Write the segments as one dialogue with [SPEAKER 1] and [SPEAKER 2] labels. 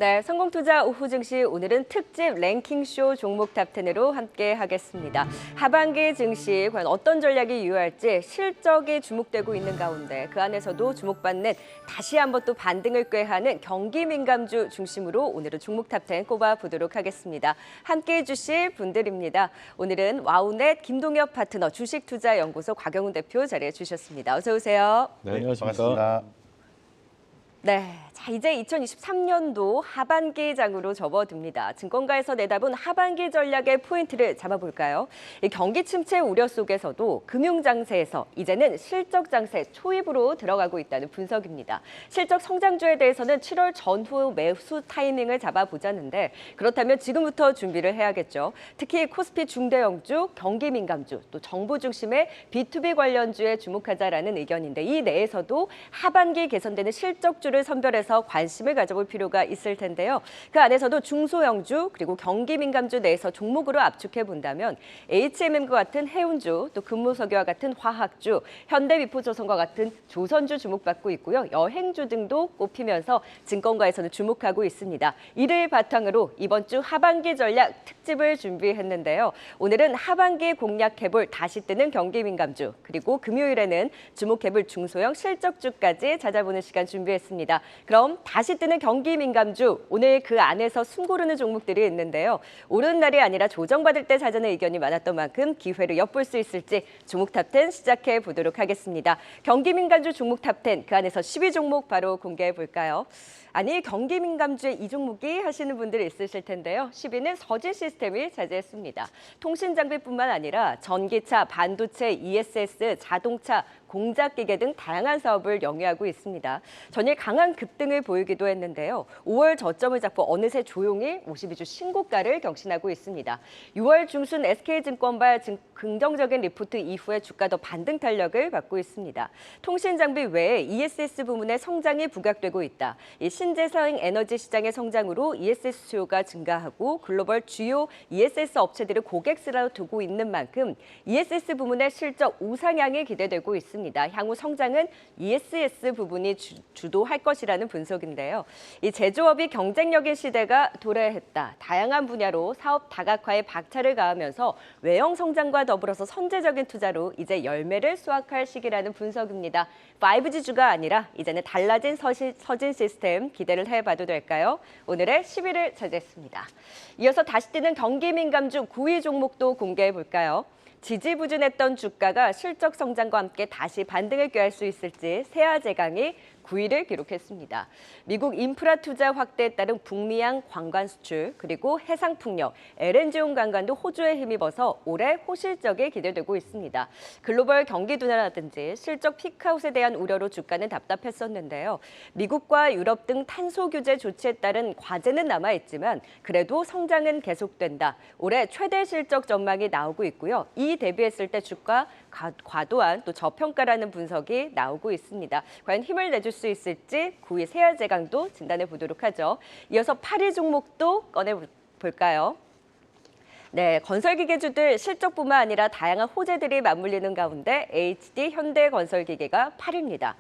[SPEAKER 1] 네, 성공투자 오후 증시 오늘은 특집 랭킹쇼 종목 탑10으로 함께 하겠습니다. 하반기 증시 과연 어떤 전략이 유효할지 실적이 주목되고 있는 가운데 그 안에서도 주목받는 다시 한번 또 반등을 꾀하는 경기 민감주 중심으로 오늘은 종목 탑10 꼽아보도록 하겠습니다. 함께해 주실 분들입니다. 오늘은 와우넷 김동엽 파트너 주식투자연구소 곽영훈 대표 자리해 주셨습니다. 어서 오세요.
[SPEAKER 2] 네, 안녕하십니까.
[SPEAKER 3] 반갑습니다.
[SPEAKER 1] 네, 자 이제 2023년도 하반기 장으로 접어듭니다. 증권가에서 내다본 하반기 전략의 포인트를 잡아볼까요? 이 경기 침체 우려 속에서도 금융 장세에서 이제는 실적 장세 초입으로 들어가고 있다는 분석입니다. 실적 성장주에 대해서는 7월 전후 매수 타이밍을 잡아보자는데 그렇다면 지금부터 준비를 해야겠죠. 특히 코스피 중대형주, 경기 민감주, 또 정부 중심의 B2B 관련주에 주목하자라는 의견인데 이 내에서도 하반기 개선되는 실적주를 선별해서 관심을 가져볼 필요가 있을 텐데요. 그 안에서도 중소형주 그리고 경기 민감주 내에서 종목으로 압축해 본다면 HMM과 같은 해운주, 또 금무석유와 같은 화학주, 현대미포조선과 같은 조선주 주목받고 있고요. 여행주 등도 꼽히면서 증권가에서는 주목하고 있습니다. 이를 바탕으로 이번 주 하반기 전략 특집을 준비했는데요. 오늘은 하반기 공략해볼 다시 뜨는 경기 민감주 그리고 금요일에는 주목해볼 중소형 실적주까지 찾아보는 시간 준비했습니다. 그럼 다시 뜨는 경기 민감주, 오늘 그 안에서 숨고르는 종목들이 있는데요. 오르는 날이 아니라 조정받을 때 사자는 의견이 많았던 만큼 기회를 엿볼 수 있을지 종목 탑10 시작해 보도록 하겠습니다. 경기 민감주 종목 탑10, 그 안에서 12종목 바로 공개해 볼까요? 아니 경기 민감주에 이 종목이 하시는 분들이 있으실 텐데요. 10위는 서진 시스템이 차지했습니다. 통신 장비뿐만 아니라 전기차, 반도체, ESS, 자동차, 공작기계 등 다양한 사업을 영위하고 있습니다. 전일 강한 급등을 보이기도 했는데요. 5월 저점을 잡고 어느새 조용히 52주 신고가를 경신하고 있습니다. 6월 중순 SK증권발 긍정적인 리포트 이후에 주가도 반등 탄력을 받고 있습니다. 통신 장비 외에 ESS 부문의 성장이 부각되고 있다. 이 신재생 에너지 시장의 성장으로 ESS 수요가 증가하고 글로벌 주요 ESS 업체들을 고객수로 두고 있는 만큼 ESS 부문의 실적 우상향이 기대되고 있습니다. 향후 성장은 ESS 부분이 주도할 것이라는 분석인데요. 이 제조업이 경쟁력의 시대가 도래했다. 다양한 분야로 사업 다각화에 박차를 가하면서 외형 성장과 더불어서 선제적인 투자로 이제 열매를 수확할 시기라는 분석입니다. 5G주가 아니라 이제는 달라진 서진 시스템 기대를 해봐도 될까요? 오늘의 10위를 차지했습니다. 이어서 다시 뛰는 경기 민감주 9위 종목도 공개해 볼까요? 지지부진했던 주가가 실적 성장과 함께 다시 반등을 꾀할 수 있을지 세아제강이 9위를 기록했습니다. 미국 인프라 투자 확대에 따른 북미양 관광 수출 그리고 해상풍력, LNG용 관광도 호주에 힘입어서 올해 호실적이 기대되고 있습니다. 글로벌 경기 둔화라든지 실적 피크아웃에 대한 우려로 주가는 답답했었는데요. 미국과 유럽 등 탄소 규제 조치에 따른 과제는 남아있지만 그래도 성장은 계속된다. 올해 최대 실적 전망이 나오고 있고요. 이 대비했을 때 주가 과도한 또 저평가라는 분석이 나오고 있습니다. 과연 힘을 내줄 수 있을지 9위 세아제강도 진단해 보도록 하죠. 이어서 8위 종목도 꺼내 볼까요? 네, 건설기계주들 실적뿐만 아니라 다양한 호재들이 맞물리는 가운데 HD 현대건설기계가 8위입니다.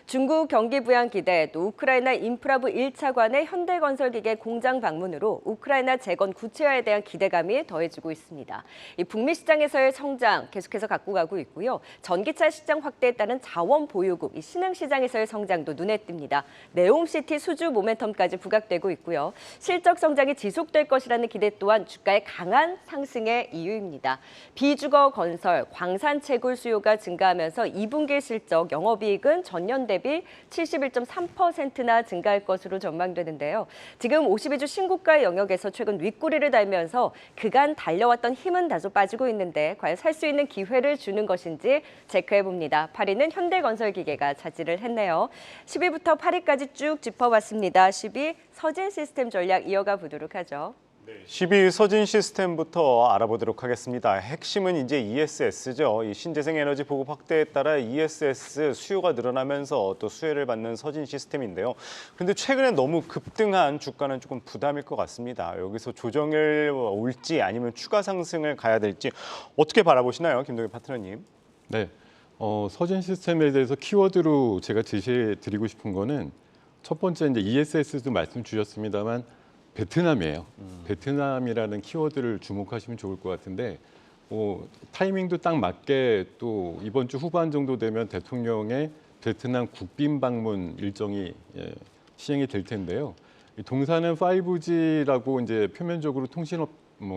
[SPEAKER 1] 중국 경기 부양 기대, 또 우크라이나 인프라부 1차관의 현대건설기계 공장 방문으로 우크라이나 재건 구체화에 대한 기대감이 더해지고 있습니다. 이 북미 시장에서의 성장 계속해서 갖고 가고 있고요. 전기차 시장 확대에 따른 자원 보유국, 이 신흥시장에서의 성장도 눈에 띕니다. 네옴시티 수주 모멘텀까지 부각되고 있고요. 실적 성장이 지속될 것이라는 기대 또한 주가의 강한 상승의 이유입니다. 비주거 건설, 광산 채굴 수요가 증가하면서 2분기 실적 영업이익은 전년 대비 71.3%나 증가할 것으로 전망되는데요. 지금 52주 신고가 영역에서 최근 윗꼬리를 달면서 그간 달려왔던 힘은 다소 빠지고 있는데 과연 살 수 있는 기회를 주는 것인지 체크해봅니다. 8위는 현대건설기계가 차지를 했네요. 10위부터 8위까지 쭉 짚어봤습니다. 10위 서진 시스템 전략 이어가 보도록 하죠.
[SPEAKER 2] 10위 서진 시스템부터 알아보도록 하겠습니다. 핵심은 이제 ESS죠. 이 신재생 에너지 보급 확대에 따라 ESS 수요가 늘어나면서 또 수혜를 받는 서진 시스템인데요. 그런데 최근에 너무 급등한 주가는 조금 부담일 것 같습니다. 여기서 조정을 올지 아니면 추가 상승을 가야 될지 어떻게 바라보시나요, 김동엽 파트너님?
[SPEAKER 3] 네, 서진 시스템에 대해서 키워드로 제가 제시해 드리고 싶은 거는 첫 번째 이제 ESS도 말씀 주셨습니다만 베트남이에요. 베트남이라는 키워드를 주목하시면 좋을 것 같은데 타이밍도 딱 맞게 또 이번 주 후반 정도 되면 대통령의 베트남 국빈 방문 일정이 시행이 될 텐데요. 이 동사는 5G라고 이제 표면적으로 통신업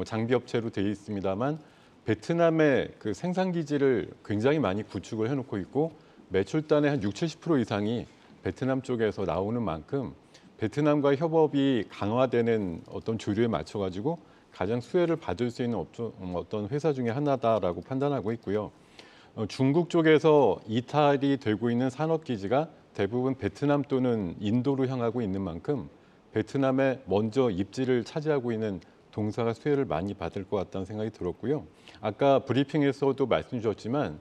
[SPEAKER 3] 장비 업체로 되어 있습니다만 베트남의 그 생산 기지를 굉장히 많이 구축을 해놓고 있고 매출단의 한 60-70% 이상이 베트남 쪽에서 나오는 만큼 베트남과 협업이 강화되는 어떤 조류에 맞춰가지고 가장 수혜를 받을 수 있는 어떤 회사 중에 하나다라고 판단하고 있고요. 중국 쪽에서 이탈이 되고 있는 산업 기지가 대부분 베트남 또는 인도로 향하고 있는 만큼 베트남에 먼저 입지를 차지하고 있는 동사가 수혜를 많이 받을 것 같다는 생각이 들었고요. 아까 브리핑에서도 말씀 주셨지만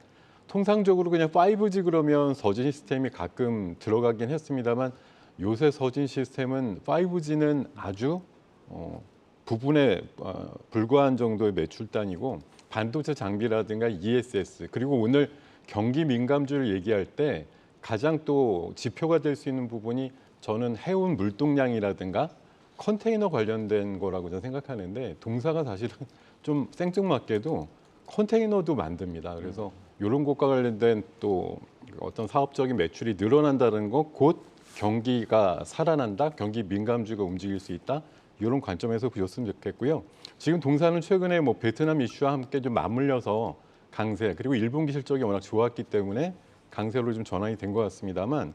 [SPEAKER 3] 통상적으로 그냥 5G 그러면 서진 시스템이 가끔 들어가긴 했습니다만 요새 서진 시스템은 5G는 아주 부분에 불과한 정도의 매출단이고 반도체 장비라든가 ESS 그리고 오늘 경기 민감주를 얘기할 때 가장 또 지표가 될 수 있는 부분이 저는 해운 물동량이라든가 컨테이너 관련된 거라고 저는 생각하는데 동사가 사실은 좀 생뚱맞게도 컨테이너도 만듭니다. 그래서 이런 것과 관련된 또 어떤 사업적인 매출이 늘어난다는 것, 곧 경기가 살아난다, 경기 민감주가 움직일 수 있다. 이런 관점에서 보셨으면 좋겠고요. 지금 동사는 최근에 베트남 이슈와 함께 좀 맞물려서 강세 그리고 1분기 실적이 워낙 좋았기 때문에 강세로 좀 전환이 된 것 같습니다만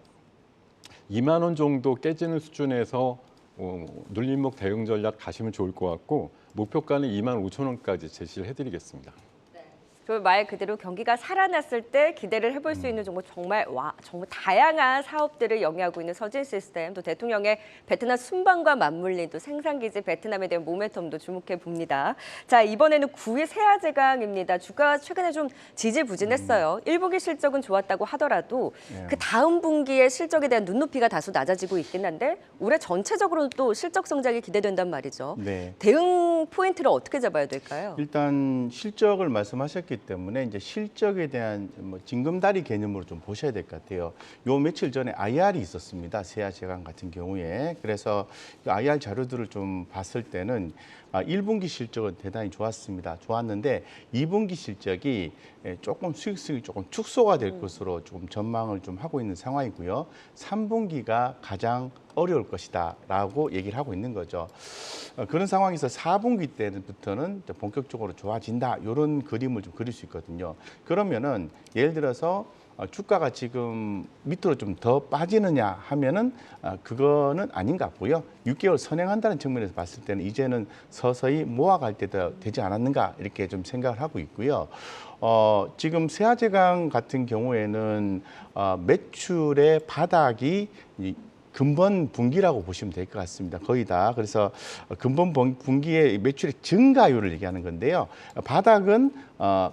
[SPEAKER 3] 2만 원 정도 깨지는 수준에서 눌림목 대응 전략 가시면 좋을 것 같고 목표가는 2만 5천 원까지 제시를 해드리겠습니다.
[SPEAKER 1] 말 그대로 경기가 살아났을 때 기대를 해볼 수 있는 정말 다양한 사업들을 영위하고 있는 서진 시스템, 또 대통령의 베트남 순방과 맞물린 또 생산기지 베트남에 대한 모멘텀도 주목해 봅니다. 자, 이번에는 9위 세아제강입니다. 주가가 최근에 좀 지지부진했어요. 1분기 실적은 좋았다고 하더라도 그 다음 분기의 실적에 대한 눈높이가 다소 낮아지고 있긴 한데 올해 전체적으로는 또 실적 성장이 기대된단 말이죠.
[SPEAKER 4] 네.
[SPEAKER 1] 대응 포인트를 어떻게 잡아야 될까요?
[SPEAKER 4] 일단 실적을 말씀하셨기 때문에 이제 실적에 대한 징검다리 개념으로 좀 보셔야 될 것 같아요. 요 며칠 전에 IR이 있었습니다. 세아제강 같은 경우에. 그래서 그 IR 자료들을 좀 봤을 때는 1분기 실적은 대단히 좋았습니다. 좋았는데 2분기 실적이 조금 수익성이 조금 축소가 될 것으로 좀 전망을 좀 하고 있는 상황이고요. 3분기가 가장 어려울 것이다라고 얘기를 하고 있는 거죠. 그런 상황에서 4분기 때부터는 본격적으로 좋아진다 이런 그림을 좀 그릴 수 있거든요. 그러면은 예를 들어서 주가가 지금 밑으로 좀 더 빠지느냐 하면은 그거는 아닌 것 같고요. 6개월 선행한다는 측면에서 봤을 때는 이제는 서서히 모아갈 때도 되지 않았는가 이렇게 좀 생각을 하고 있고요. 지금 세아제강 같은 경우에는 매출의 바닥이 근본 분기라고 보시면 될 것 같습니다. 거의 다. 그래서 근본 분기의 매출의 증가율을 얘기하는 건데요. 바닥은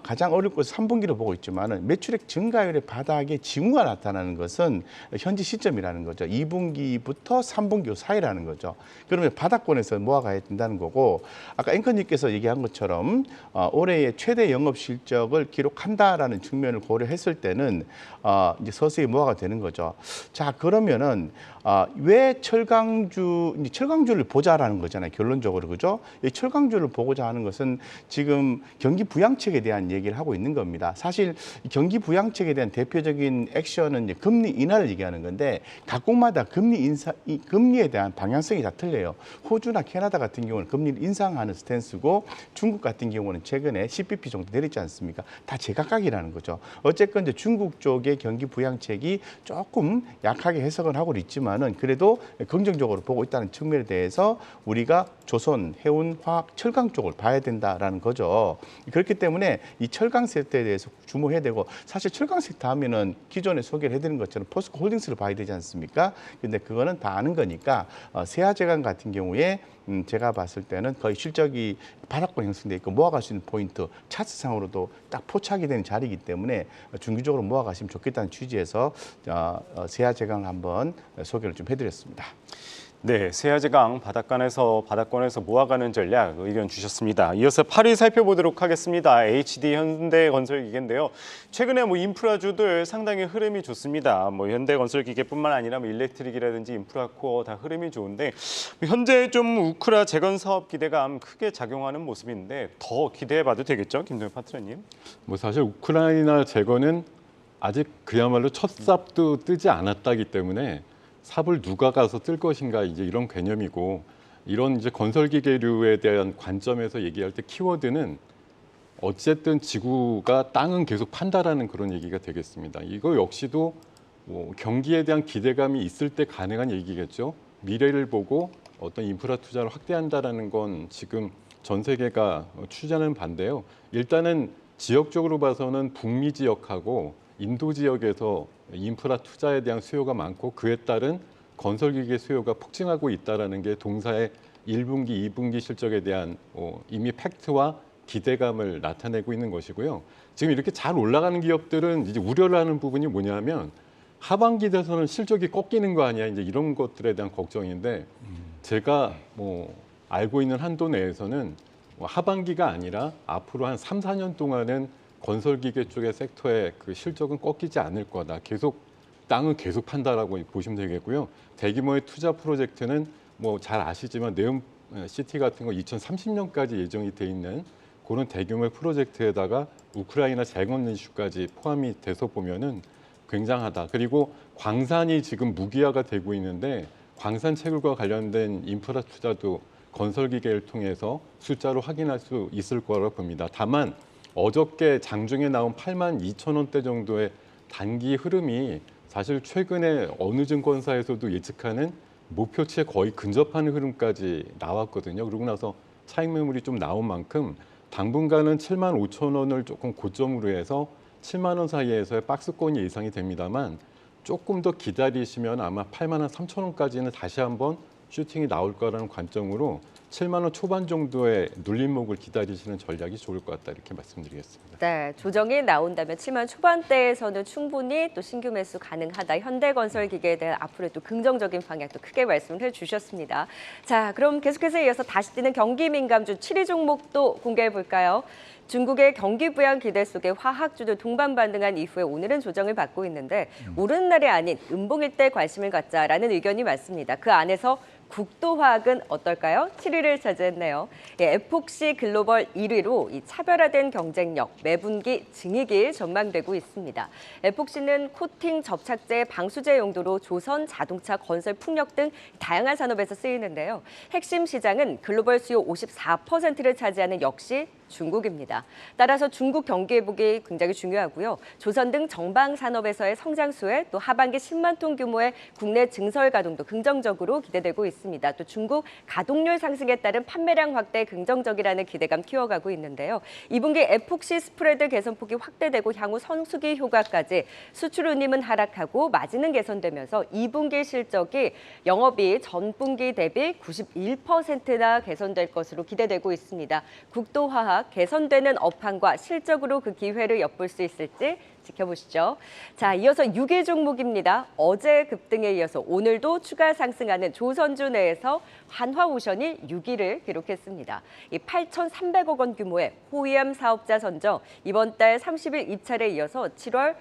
[SPEAKER 4] 가장 어렵고 3분기로 보고 있지만 매출액 증가율의 바닥에 징후가 나타나는 것은 현재 시점이라는 거죠. 2분기부터 3분기 사이라는 거죠. 그러면 바닥권에서 모아가야 된다는 거고 아까 앵커님께서 얘기한 것처럼 올해의 최대 영업 실적을 기록한다라는 측면을 고려했을 때는 이제 서서히 모아가 되는 거죠. 자, 그러면은 왜 철강주를 보자라는 거잖아요. 결론적으로 그죠? 이 철강주를 보고자 하는 것은 지금 경기 부양책에 대한 얘기를 하고 있는 겁니다. 사실 경기 부양책에 대한 대표적인 액션은 이제 금리 인하를 얘기하는 건데 각국마다 금리에 대한 방향성이 다 틀려요. 호주나 캐나다 같은 경우는 금리를 인상하는 스탠스고 중국 같은 경우는 최근에 10bp 정도 내렸지 않습니까? 다 제각각이라는 거죠. 어쨌건 이제 중국 쪽의 경기 부양책이 조금 약하게 해석을 하고 있지만은 그래도 긍정적으로 보고 있다는 측면에 대해서 우리가 조선, 해운, 화학, 철강 쪽을 봐야 된다라는 거죠. 그렇기 때문에 이 철강 섹터에 대해서 주목해야 되고 사실 철강 섹터 하면은 기존에 소개를 해드린 것처럼 포스코 홀딩스를 봐야 되지 않습니까? 근데 그거는 다 아는 거니까 세아제강 같은 경우에 제가 봤을 때는 거의 실적이 바닥권 형성돼 있고 모아갈 수 있는 포인트 차트상으로도 딱 포착이 되는 자리이기 때문에 중기적으로 모아가시면 좋겠다는 취지에서 세아제강을 한번 소개를 좀 해드렸습니다.
[SPEAKER 2] 네, 세아제강 바닥권에서 모아가는 전략 의견 주셨습니다. 이어서 8위 살펴보도록 하겠습니다. HD 현대건설기계인데요. 최근에 인프라주들 상당히 흐름이 좋습니다. 현대건설기계뿐만 아니라 일렉트릭이라든지 인프라코어 다 흐름이 좋은데 현재 좀 우크라 재건 사업 기대감 크게 작용하는 모습인데 더 기대해봐도 되겠죠, 김동현 파트너님?
[SPEAKER 3] 사실 우크라이나 재건은 아직 그야말로 첫 삽도 뜨지 않았다기 때문에 삽을 누가 가서 뜰 것인가 이제 이런 개념이고 이런 이제 건설기계류에 대한 관점에서 얘기할 때 키워드는 어쨌든 지구가 땅은 계속 판다라는 그런 얘기가 되겠습니다. 이거 역시도 경기에 대한 기대감이 있을 때 가능한 얘기겠죠. 미래를 보고 어떤 인프라 투자를 확대한다라는 건 지금 전 세계가 추진하는 반대요. 일단은 지역적으로 봐서는 북미 지역하고 인도 지역에서 인프라 투자에 대한 수요가 많고 그에 따른 건설기계 수요가 폭증하고 있다는 게 동사의 1분기, 2분기 실적에 대한 이미 팩트와 기대감을 나타내고 있는 것이고요. 지금 이렇게 잘 올라가는 기업들은 이제 우려를 하는 부분이 뭐냐면 하반기 돼서는 실적이 꺾이는 거 아니야, 이제 이런 것들에 대한 걱정인데 제가 알고 있는 한도 내에서는 하반기가 아니라 앞으로 한 3, 4년 동안은 건설기계 쪽의 섹터의 그 실적은 꺾이지 않을 거다. 계속 땅은 계속 판다라고 보시면 되겠고요. 대규모의 투자 프로젝트는 잘 아시지만 네옴시티 같은 거 2030년까지 예정이 돼 있는 그런 대규모의 프로젝트에다가 우크라이나 재건 이슈까지 포함이 돼서 보면은 굉장하다. 그리고 광산이 지금 무기화가 되고 있는데 광산 채굴과 관련된 인프라 투자도 건설기계를 통해서 숫자로 확인할 수 있을 거라고 봅니다. 다만 어저께 장중에 나온 82,000원대 정도의 단기 흐름이 사실 최근에 어느 증권사에서도 예측하는 목표치에 거의 근접하는 흐름까지 나왔거든요. 그러고 나서 차익 매물이 좀 나온 만큼 당분간은 75,000원을 조금 고점으로 해서 7만 원 사이에서의 박스권이 예상이 됩니다만 조금 더 기다리시면 아마 83,000원까지는 다시 한번 슈팅이 나올 거라는 관점으로 7만 원 초반 정도의 눌림목을 기다리시는 전략이 좋을 것 같다 이렇게 말씀드리겠습니다.
[SPEAKER 1] 네, 조정이 나온다면 7만 초반대에서는 충분히 또 신규 매수 가능하다. 현대건설기계에 대한 앞으로 또 긍정적인 방향도 크게 말씀을 해주셨습니다. 자, 그럼 계속해서 이어서 다시 뛰는 경기 민감주 7위 종목도 공개해 볼까요? 중국의 경기 부양 기대 속에 화학주도 동반 반등한 이후에 오늘은 조정을 받고 있는데 오르는 날이 아닌 음봉일 때 관심을 갖자라는 의견이 많습니다. 그 안에서 국도화학은 어떨까요? 7위를 차지했네요. 에폭시 글로벌 1위로 이 차별화된 경쟁력, 매분기 증액이 전망되고 있습니다. 에폭시는 코팅 접착제, 방수제 용도로 조선, 자동차, 건설, 풍력 등 다양한 산업에서 쓰이는데요. 핵심 시장은 글로벌 수요 54%를 차지하는 역시 중국입니다. 따라서 중국 경기 회복이 굉장히 중요하고요. 조선 등 정방 산업에서의 성장 수에 또 하반기 10만 톤 규모의 국내 증설 가동도 긍정적으로 기대되고 있습니다. 또 중국 가동률 상승에 따른 판매량 확대 긍정적이라는 기대감 키워가고 있는데요. 2분기 에폭시 스프레드 개선폭이 확대되고 향후 성수기 효과까지 수출 운임은 하락하고 마진은 개선되면서 2분기 실적이 영업이 전분기 대비 91%나 개선될 것으로 기대되고 있습니다. 국도화학 개선되는 업황과 실적으로 그 기회를 엿볼 수 있을지 지켜보시죠. 자, 이어서 6위 종목입니다. 어제 급등에 이어서 오늘도 추가 상승하는 조선주 내에서 한화오션이 6위를 기록했습니다. 이 8,300억 원 규모의 호위암 사업자 선정 이번 달 30일 입찰에 이어서 7월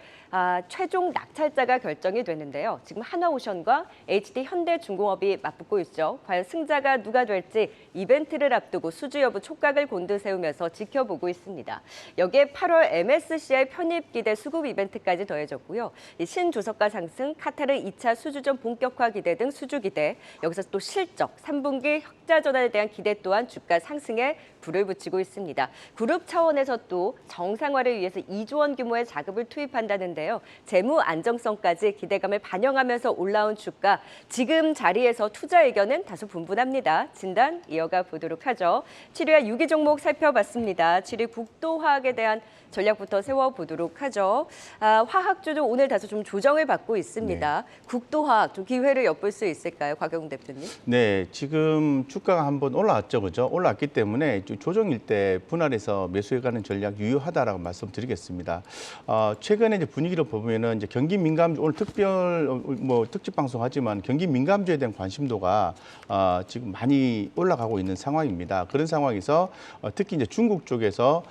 [SPEAKER 1] 최종 낙찰자가 결정이 되는데요. 지금 한화오션과 HD 현대중공업이 맞붙고 있죠. 과연 승자가 누가 될지 이벤트를 앞두고 수주 여부 촉각을 곤두세우면서 지켜보고 있습니다. 여기에 8월 MSCI 편입 기대 수급 이벤트까지 더해졌고요. 이 신주석가 상승, 카타르 2차 수주전 본격화 기대 등 수주 기대, 여기서 또 실적, 3분기 흑자 전환에 대한 기대 또한 주가 상승에 불을 붙이고 있습니다. 그룹 차원에서 또 정상화를 위해서 2조 원 규모의 자금을 투입한다는데요. 재무 안정성까지 기대감을 반영하면서 올라온 주가, 지금 자리에서 투자 의견은 다소 분분합니다. 진단 이어가 보도록 하죠. 7위와 6위 종목 살펴봤습니다. 7위 국도화학에 대한 전략부터 세워보도록 하죠. 화학주도 오늘 다소 좀 조정을 받고 있습니다. 네. 국도화학 좀 기회를 엿볼 수 있을까요, 곽영 대표님?
[SPEAKER 4] 네, 지금 주가가 한번 올라왔죠, 그죠? 올라왔기 때문에 조정일 때 분할해서 매수해가는 전략 유효하다라고 말씀드리겠습니다. 최근에 이제 분위기 여기를 보면은 이제 경기 민감주 오늘 특집 방송하지만 경기 민감주에 대한 관심도가 지금 많이 올라가고 있는 상황입니다. 그런 상황에서 특히 이제 중국 쪽에서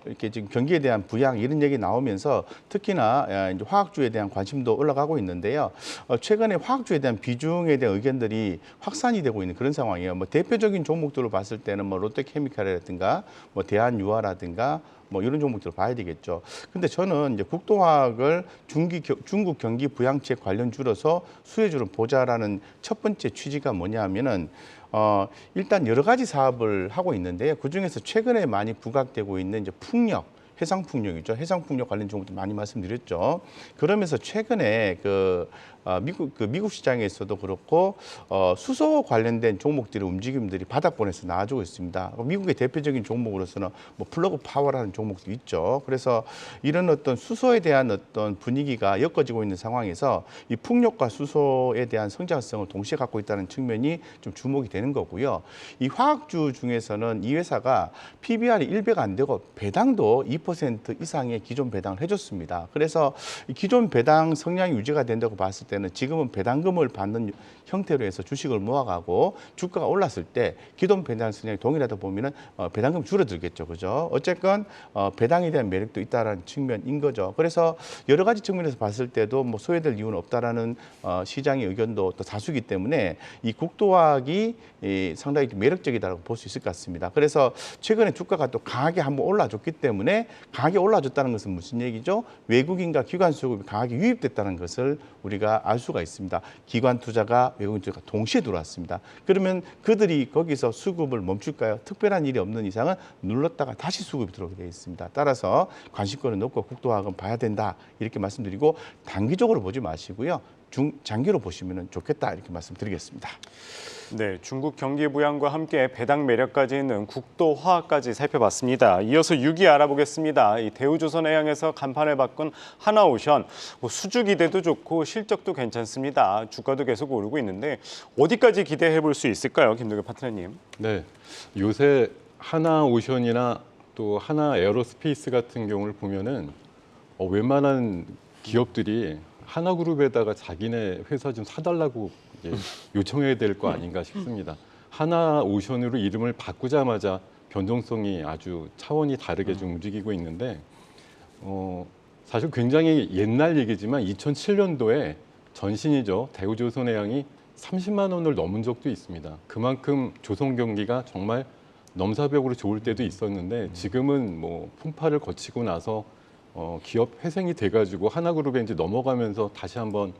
[SPEAKER 4] 이렇게 지금 경기에 대한 부양 이런 얘기 나오면서 특히나 이제 화학주에 대한 관심도 올라가고 있는데요. 최근에 화학주에 대한 비중에 대한 의견들이 확산이 되고 있는 그런 상황이에요. 뭐 대표적인 종목들로 봤을 때는 뭐 롯데케미칼이라든가 뭐 대한유화라든가 뭐 이런 종목들을 봐야 되겠죠. 근데 저는 이제 국도화학을 중국 경기 부양책 관련주로서 수혜주를 보자라는 첫 번째 취지가 뭐냐면은 일단 여러 가지 사업을 하고 있는데요. 그중에서 최근에 많이 부각되고 있는 이제 풍력, 해상풍력이죠. 해상풍력 관련 종목도 많이 말씀드렸죠. 그러면서 최근에 미국 시장에서도 그렇고 수소 관련된 종목들의 움직임들이 바닥권에서 나와주고 있습니다. 미국의 대표적인 종목으로서는 뭐 플러그 파워라는 종목도 있죠. 그래서 이런 어떤 수소에 대한 어떤 분위기가 엮어지고 있는 상황에서 이 풍력과 수소에 대한 성장성을 동시에 갖고 있다는 측면이 좀 주목이 되는 거고요. 이 화학주 중에서는 이 회사가 PBR이 1배가 안 되고 배당도 2% 이상의 기존 배당을 해줬습니다. 그래서 기존 배당 성향이 유지가 된다고 봤을 때는 지금은 배당금을 받는 형태로 해서 주식을 모아가고 주가가 올랐을 때 기존 배당 성향이 동일하다 보면은 배당금 줄어들겠죠, 그죠? 어쨌건 배당에 대한 매력도 있다라는 측면인 거죠. 그래서 여러 가지 측면에서 봤을 때도 뭐 소외될 이유는 없다라는 시장의 의견도 또 다수기 때문에 이 국도화학이 상당히 매력적이다라고 볼 수 있을 것 같습니다. 그래서 최근에 주가가 또 강하게 한번 올라줬기 때문에 강하게 올라줬다는 것은 무슨 얘기죠? 외국인과 기관 수급이 강하게 유입됐다는 것을 우리가 알 수가 있습니다. 기관 투자가 외국인 투자가 동시에 들어왔습니다. 그러면 그들이 거기서 수급을 멈출까요? 특별한 일이 없는 이상은 눌렀다가 다시 수급이 들어오게 되어 있습니다. 따라서 관심권을 놓고 국도화학은 봐야 된다 이렇게 말씀드리고 단기적으로 보지 마시고요. 장기로 보시면 좋겠다 이렇게 말씀드리겠습니다.
[SPEAKER 2] 네, 중국 경기 부양과 함께 배당 매력까지 있는 국도화학까지 살펴봤습니다. 이어서 6위 알아보겠습니다. 이 대우조선해양에서 간판을 바꾼 하나오션, 수주 기대도 좋고 실적도 괜찮습니다. 주가도 계속 오르고 있는데 어디까지 기대해 볼 수 있을까요, 김동규 파트너님?
[SPEAKER 3] 네, 요새 하나오션이나 또 하나에어로스페이스 같은 경우를 보면은 웬만한 기업들이 하나그룹에다가 자기네 회사 좀 사달라고 요청해야 될 거 아닌가 싶습니다. 하나오션으로 이름을 바꾸자마자 변동성이 아주 차원이 다르게 좀 움직이고 있는데 사실 굉장히 옛날 얘기지만 2007년도에 전신이죠. 대우조선해양이 30만 원을 넘은 적도 있습니다. 그만큼 조선 경기가 정말 넘사벽으로 좋을 때도 있었는데 지금은 뭐 풍파를 거치고 나서 기업 회생이 돼가지고 하나그룹에 이제 넘어가면서 다시 한번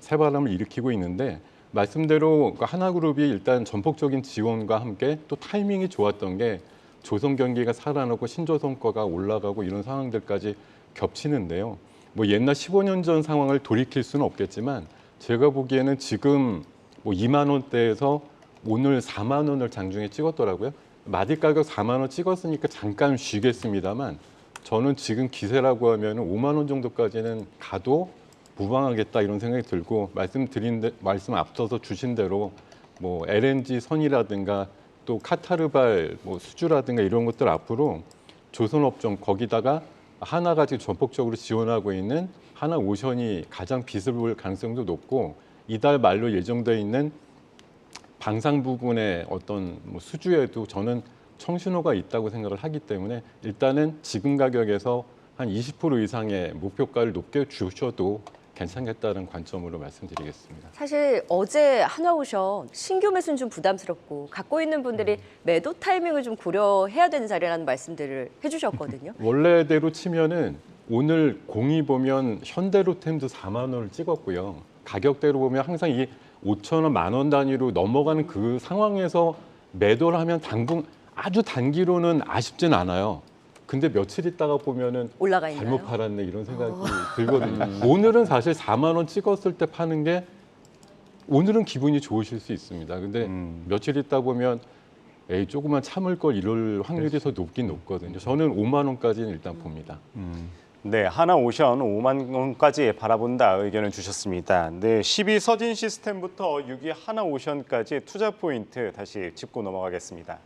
[SPEAKER 3] 새바람을 일으키고 있는데 말씀대로 하나그룹이 일단 전폭적인 지원과 함께 또 타이밍이 좋았던 게 조선 경기가 살아나고 신조선가가 올라가고 이런 상황들까지 겹치는데요. 뭐 옛날 15년 전 상황을 돌이킬 수는 없겠지만 제가 보기에는 지금 뭐 2만 원대에서 오늘 4만 원을 장중에 찍었더라고요. 마디 가격 4만 원 찍었으니까 잠깐 쉬겠습니다만 저는 지금 기세라고 하면 5만 원 정도까지는 가도 무방하겠다 이런 생각이 들고 말씀 앞서서 주신 대로 뭐 LNG 선이라든가 또 카타르발 뭐 수주라든가 이런 것들 앞으로 조선업종 거기다가 하나가 지금 전폭적으로 지원하고 있는 하나오션이 가장 빚을 볼 가능성도 높고 이달 말로 예정되어 있는 방산 부분의 어떤 뭐 수주에도 저는 청신호가 있다고 생각을 하기 때문에 일단은 지금 가격에서 한 20% 이상의 목표가를 높게 주셔도 괜찮겠다는 관점으로 말씀드리겠습니다.
[SPEAKER 1] 사실 어제 하나오션 신규 매수는 좀 부담스럽고 갖고 있는 분들이 매도 타이밍을 좀 고려해야 되는 자리라는 말씀들을 해주셨거든요.
[SPEAKER 3] 원래대로 치면은 오늘 공이 보면 현대로템도 4만 원을 찍었고요. 가격대로 보면 항상 이 5천 원, 1만 원 단위로 넘어가는 그 상황에서 매도를 하면 아주 단기로는 아쉽진 않아요. 근데 며칠 있다가 보면은
[SPEAKER 1] 올라가 있나요?
[SPEAKER 3] 잘못 팔았네 이런 생각이 들거든요. 오늘은 사실 4만 원 찍었을 때 파는 게 오늘은 기분이 좋으실 수 있습니다. 근데 며칠 있다 보면 에이 조금만 참을 걸 이럴 확률이 더 높긴 높거든요. 저는 5만 원까지는 일단 봅니다.
[SPEAKER 2] 네, 하나오션 5만 원까지 바라본다 의견을 주셨습니다. 네, 10위 서진 시스템부터 6위 하나오션까지 투자 포인트 다시 짚고 넘어가겠습니다.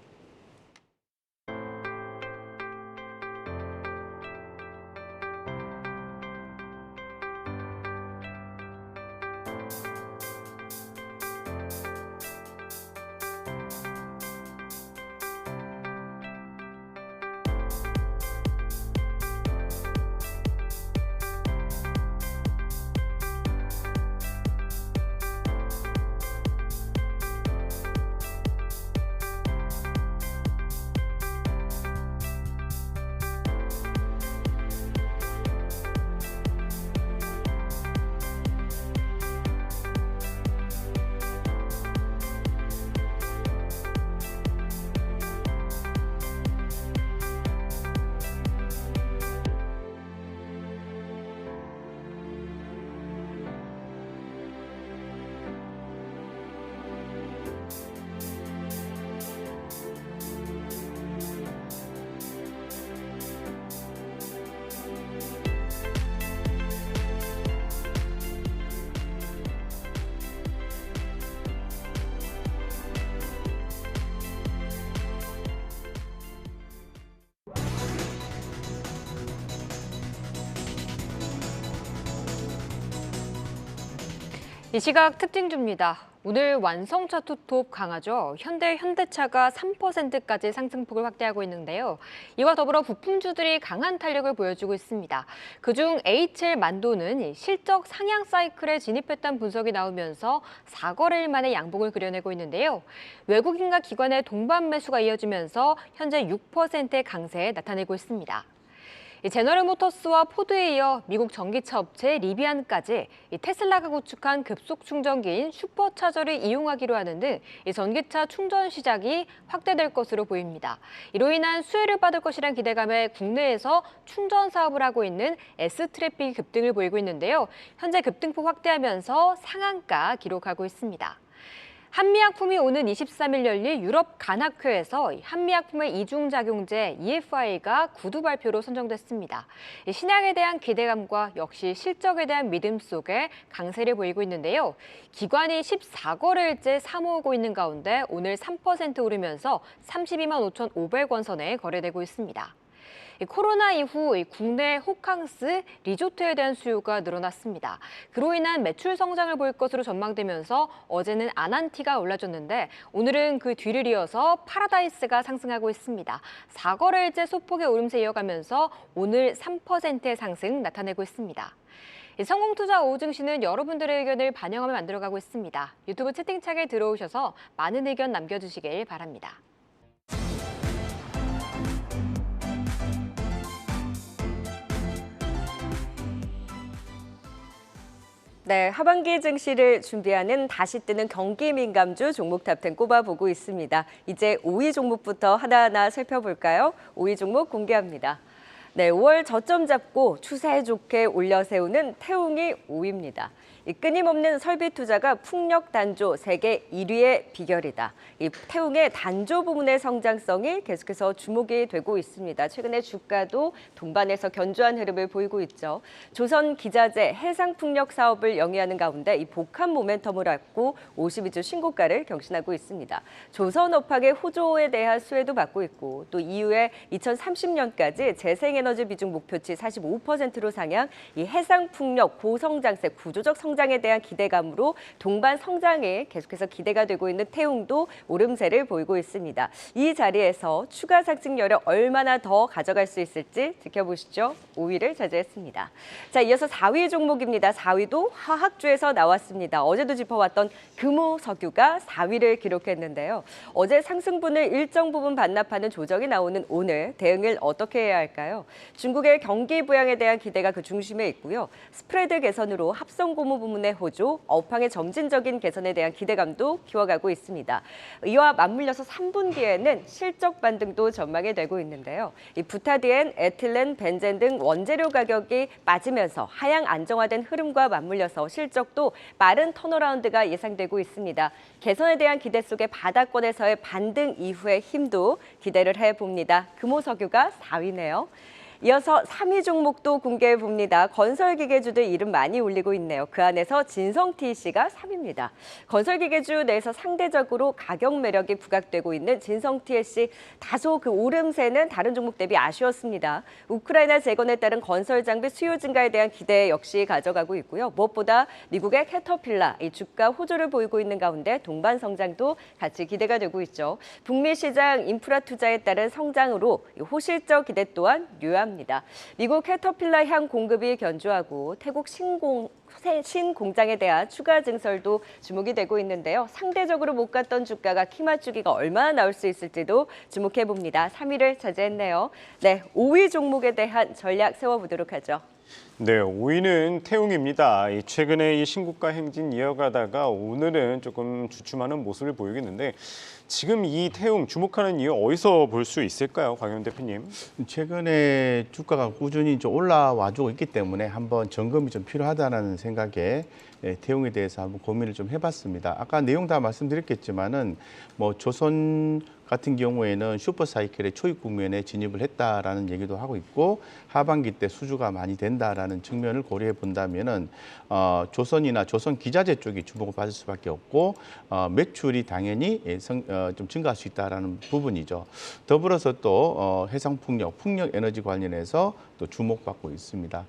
[SPEAKER 5] 이 시각 특징주입니다. 오늘 완성차 투톱 강하죠. 현대차가 3%까지 상승폭을 확대하고 있는데요. 이와 더불어 부품주들이 강한 탄력을 보여주고 있습니다. 그중 HL 만도는 실적 상향 사이클에 진입했다는 분석이 나오면서 4거래일 만에 양봉을 그려내고 있는데요. 외국인과 기관의 동반 매수가 이어지면서 현재 6%의 강세 나타내고 있습니다. 제너럴모터스와 포드에 이어 미국 전기차 업체 리비안까지 테슬라가 구축한 급속 충전기인 슈퍼차저를 이용하기로 하는 등 전기차 충전 시장이 확대될 것으로 보입니다. 이로 인한 수혜를 받을 것이란 기대감에 국내에서 충전 사업을 하고 있는 S트래픽이 급등을 보이고 있는데요. 현재 급등폭 확대하면서 상한가 기록하고 있습니다. 한미약품이 오는 23일 열릴 유럽 간학회에서 한미약품의 이중작용제 EFI가 구두 발표로 선정됐습니다. 신약에 대한 기대감과 역시 실적에 대한 믿음 속에 강세를 보이고 있는데요. 기관이 14거래일째 사모으고 있는 가운데 오늘 3% 오르면서 32만 5,500원 선에 거래되고 있습니다. 코로나 이후 국내 호캉스, 리조트에 대한 수요가 늘어났습니다. 그로 인한 매출 성장을 보일 것으로 전망되면서 어제는 아난티가 올라줬는데 오늘은 그 뒤를 이어서 파라다이스가 상승하고 있습니다. 4거래일째 소폭의 오름세 이어가면서 오늘 3%의 상승 나타내고 있습니다. 성공투자 오후 증시는 여러분들의 의견을 반영하며 만들어가고 있습니다. 유튜브 채팅창에 들어오셔서 많은 의견 남겨주시길 바랍니다.
[SPEAKER 1] 네, 하반기 증시를 준비하는 다시 뜨는 경기 민감주 종목 탑10 꼽아보고 있습니다. 이제 5위 종목부터 하나하나 살펴볼까요? 5위 종목 공개합니다. 네, 5월 저점 잡고 추세 좋게 올려 세우는 태웅이 5위입니다. 이 끊임없는 설비 투자가 풍력 단조 세계 1위의 비결이다. 이 태웅의 단조 부문의 성장성이 계속해서 주목이 되고 있습니다. 최근에 주가도 동반해서 견조한 흐름을 보이고 있죠. 조선 기자재 해상 풍력 사업을 영위하는 가운데 이 복합 모멘텀을 얻고 52주 신고가를 경신하고 있습니다. 조선 업황의 호조에 대한 수혜도 받고 있고 또 이후에 2030년까지 재생에너지 비중 목표치 45%로 상향, 이 해상 풍력 고성장세 구조적 성장에 대한 기대감으로 동반 성장에 계속해서 기대가 되고 있는 태웅도 오름세를 보이고 있습니다. 이 자리에서 추가 상승 여력 얼마나 더 가져갈 수 있을지 지켜보시죠. 5위를 차지했습니다. 자, 이어서 4위 종목입니다. 4위도 화학주에서 나왔습니다. 어제도 짚어왔던 금호석유가 4위를 기록했는데요. 어제 상승분을 일정 부분 반납하는 조정이 나오는 오늘 대응을 어떻게 해야 할까요? 중국의 경기 부양에 대한 기대가 그 중심에 있고요. 스프레드 개선으로 합성 고무 부문의 호조, 업황의 점진적인 개선에 대한 기대감도 키워가고 있습니다. 이와 맞물려서 3분기에는 실적 반등도 전망이 되고 있는데요. 이 부타디엔, 에틸렌, 벤젠 등 원재료 가격이 빠지면서 하향 안정화된 흐름과 맞물려서 실적도 빠른 턴어라운드가 예상되고 있습니다. 개선에 대한 기대 속에 바닥권에서의 반등 이후의 힘도 기대를 해봅니다. 금호석유가 4위네요. 이어서 3위 종목도 공개해 봅니다. 건설기계주들 이름 많이 울리고 있네요. 그 안에서 진성TC가 3위입니다. 건설기계주 내에서 상대적으로 가격 매력이 부각되고 있는 진성TC 다소 그 오름세는 다른 종목 대비 아쉬웠습니다. 우크라이나 재건에 따른 건설 장비 수요 증가에 대한 기대 역시 가져가고 있고요. 무엇보다 미국의 캐터필라 이 주가 호조를 보이고 있는 가운데 동반 성장도 같이 기대가 되고 있죠. 북미 시장 인프라 투자에 따른 성장으로 호실적 기대 또한 유효합니다. 미국 캐터필라 향 공급이 견조하고 태국 신공장에 대한 추가 증설도 주목이 되고 있는데요. 상대적으로 못 갔던 주가가 키 맞추기가 얼마나 나올 수 있을지도 주목해 봅니다. 3위를 차지했네요. 네, 5위 종목에 대한 전략 세워보도록 하죠.
[SPEAKER 2] 네, 5위는 태웅입니다. 최근에 이 신고가 행진 이어가다가 오늘은 조금 주춤하는 모습을 보이겠는데 지금 이 태웅 주목하는 이유 어디서 볼 수 있을까요, 광현 대표님?
[SPEAKER 4] 최근에 주가가 꾸준히 좀 올라와주고 있기 때문에 한번 점검이 좀 필요하다는 생각에 태웅에 대해서 한번 고민을 좀 해봤습니다. 아까 내용 다 말씀드렸겠지만은 뭐 조선 같은 경우에는 슈퍼사이클의 초입 국면에 진입을 했다라는 얘기도 하고 있고 하반기 때 수주가 많이 된다라는 측면을 고려해 본다면은 조선이나 조선 기자재 쪽이 주목을 받을 수밖에 없고 매출이 당연히 좀 증가할 수 있다라는 부분이죠. 더불어서 또 해상풍력, 풍력에너지 관련해서 또 주목받고 있습니다.